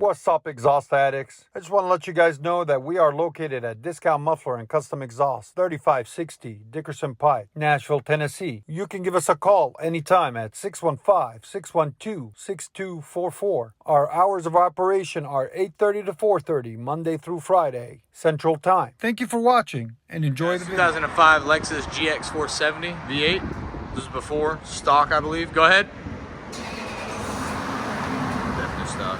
What's up, exhaust addicts? I just want to let you guys know that we are located at Discount Muffler and Custom Exhaust, 3560 Dickerson Pike, Nashville, Tennessee. You can give us a call anytime at 615-612-6244. Our hours of operation are 8:30 to 4:30, Monday through Friday, Central Time. Thank you for watching and enjoy the video. 2005 Lexus GX 470 V8. This is before stock, I believe. Go ahead. Definitely stock.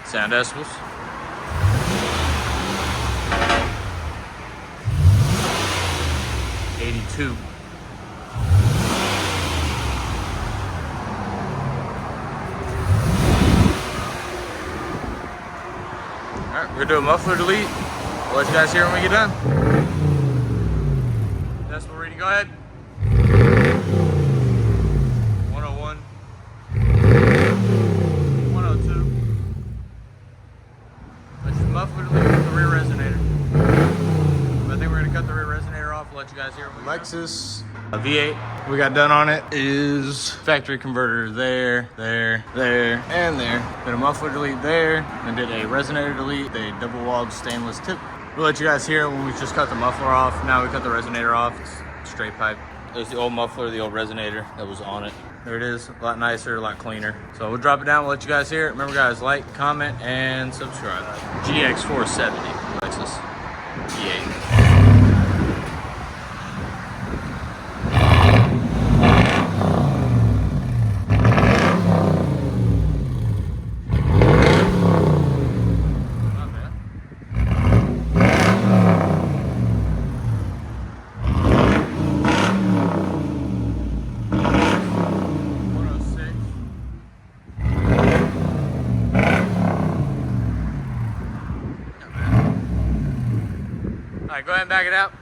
Sound decibels. $82. Alright, we're gonna do a muffler delete. We'll let you guys hear when we get done. Decibel reading, go ahead. 101. 102. Let's just muffler delete with the rear resonator. I think we're gonna cut the rear resonator off. We'll let you guys hear when we Lexus V8 we got done on it is factory converter there, and there. Did a muffler delete there, and did a resonator delete, a double walled stainless tip. We'll let you guys hear when we just cut the muffler off. Now we cut the resonator off. It's straight pipe. There's the old muffler, the old resonator that was on it. There it is, a lot nicer, a lot cleaner. So we'll drop it down, we'll let you guys hear it. Remember guys, like, comment, and subscribe. GX 470 Lexus V8. Alright, go ahead and back it out.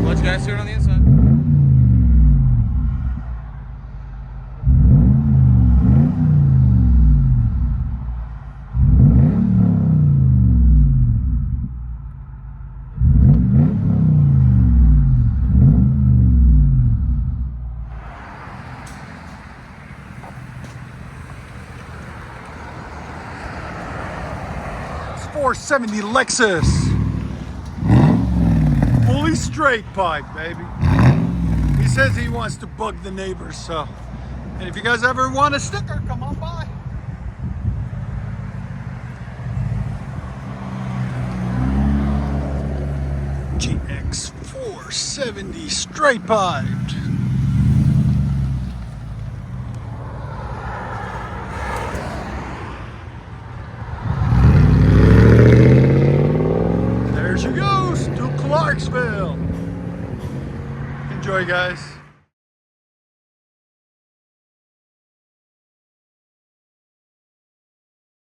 Let you guys hear it on the inside. It's 470 Lexus. Fully straight pipe, baby. He says he wants to bug the neighbors, so. And if you guys ever want a sticker, come on by. GX 470 straight piped. There she goes to Clarksville. Enjoy, guys.